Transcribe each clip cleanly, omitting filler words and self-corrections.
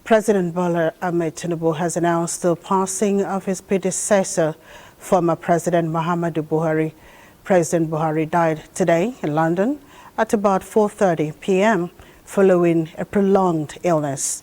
President Bola Ahmed Tinubu has announced the passing of his predecessor, former President Muhammadu Buhari. President Buhari died today in London at about 4:30 p.m. following a prolonged illness.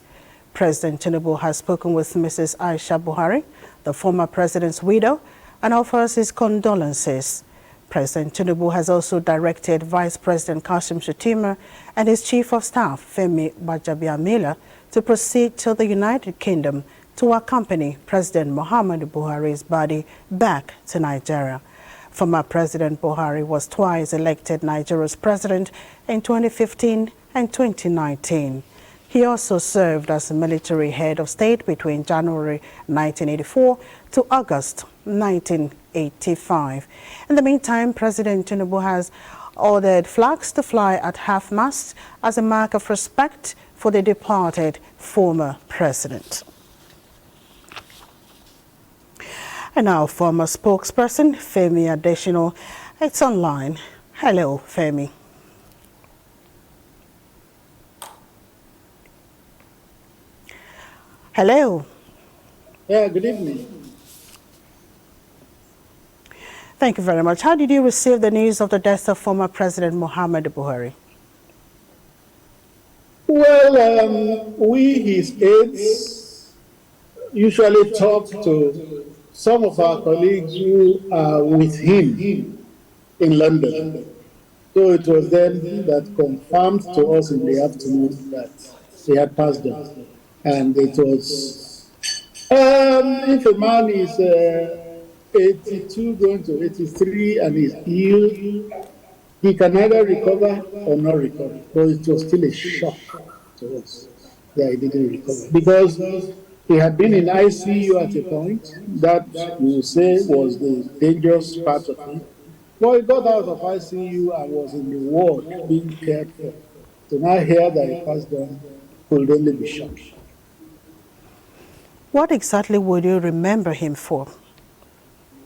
President Tinubu has spoken with Mrs. Aisha Buhari, the former president's widow, and offers his condolences. President Tinubu has also directed Vice President Kashim Shettima and his Chief of Staff, Femi, Gbajabiamila, to proceed to the United Kingdom to accompany President Muhammadu Buhari's body back to Nigeria. Former President Buhari was twice elected Nigeria's president in 2015 and 2019. He also served as a military head of state between January 1984 to August 1985. In the meantime, President Tinubu has ordered flags to fly at half-mast as a mark of respect for the departed former president. And now, former spokesperson Femi Additional, it's online. Hello, Femi. Hello. Yeah, good evening. Thank you very much. How did you receive the news of the death of former President Muhammadu Buhari? Well, we, his aides, usually talk to some of our colleagues who are with him in London. So it was them that confirmed to us in the afternoon that he had passed on. And it was, if a man is 82 going to 83 and is ill, he can either recover or not recover. But it was still a shock to us that he didn't recover. Because he had been in ICU at a point, that we would say was the dangerous part of it. But he got out of ICU and was in the ward being cared for. So now here that he passed on could only be shock. What exactly would you remember him for?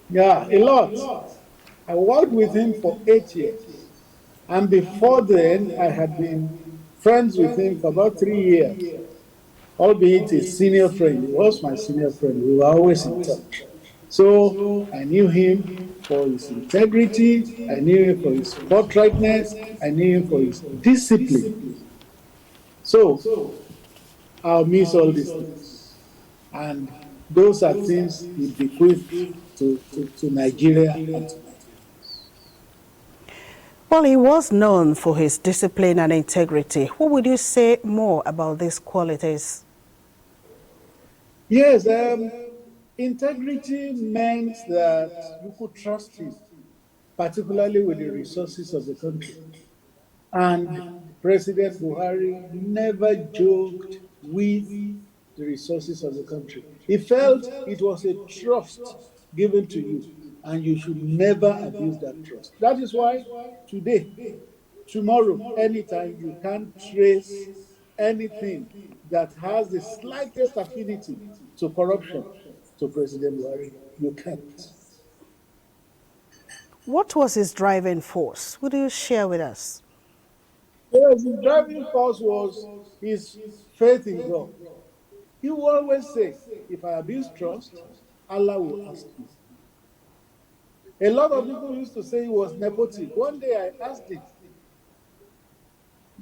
Yeah, a lot. I worked with him for 8 years. And before then, I had been friends with him for about 3 years. Albeit a senior friend. He was my senior friend. We were always in touch. So I knew him for his integrity. I knew him for his forthrightness. I knew him for his discipline. So I'll miss all these things. And those are things he bequeathed to Nigeria and to Nigeria. Well, he was known for his discipline and integrity. What would you say more about these qualities? Yes, integrity meant that you could trust him, particularly with the resources of the country. And President Buhari never joked with the resources of the country. He felt it was a trust given to you, and you should never abuse that trust. That is why today, tomorrow, anytime, you can't trace anything that has the slightest affinity to corruption to President Buhari. You can't. What was his driving force? Would you share with us? Yes, his driving force was his faith in God. He will always say, if I abuse trust, Allah will ask me. A lot of people used to say he was nepotic. One day I asked him,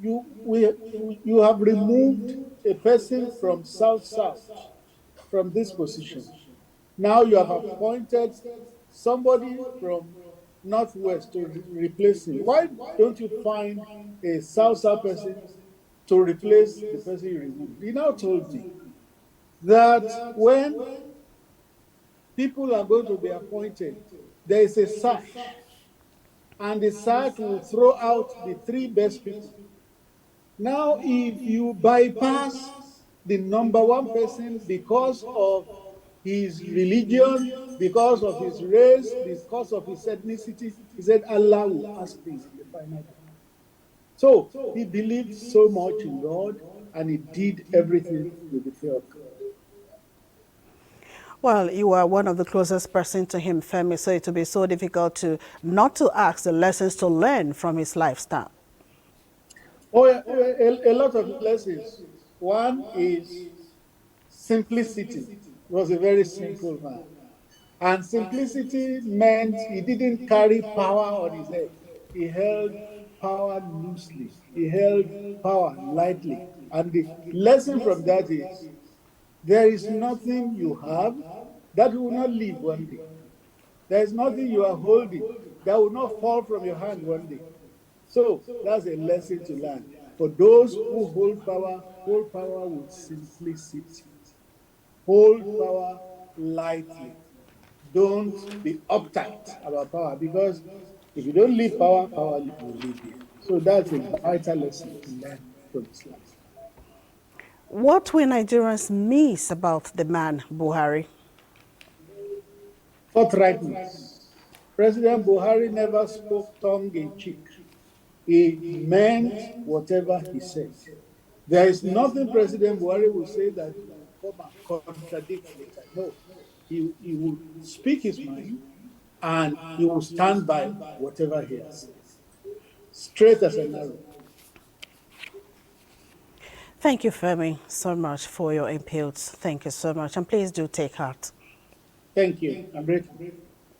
you have removed a person from South, from this position. Now you have appointed somebody from Northwest to replace him. Why don't you find a South person to replace the person you removed? He now told me that when people are going to be appointed, there is a search, and the search will throw out the 3 best people. Now, if you bypass the #1 person because of his religion, because of his race, because of his ethnicity, he said Allah will ask this in the final time. So he believed so much in God, and he did everything with the fear of God. Well, you are one of the closest person to him, Femi, so it will be so difficult not to ask the lessons to learn from his lifestyle. Oh, yeah, a lot of lessons. One is simplicity. He was a very simple man. And simplicity meant he didn't carry power on his head. He held power loosely. He held power lightly. And the lesson from that is there is nothing you have that will not leave one day. There is nothing you are holding that will not fall from your hand one day. So that's a lesson to learn. For those who hold power with simplicity. Hold power lightly. Don't be uptight about power, because if you don't leave power, power will leave you. So that's a vital lesson to learn from his life. What will Nigerians miss about the man Buhari? Forthrightness. President Buhari never spoke tongue in cheek. He meant whatever he said. There is nothing President Buhari will say that will come and contradict later. No, he will speak his mind and he will stand by whatever he has said. Straight as an arrow. Thank you, Femi, so much for your inputs. Thank you so much. And please do take heart. Thank you. I'm grateful.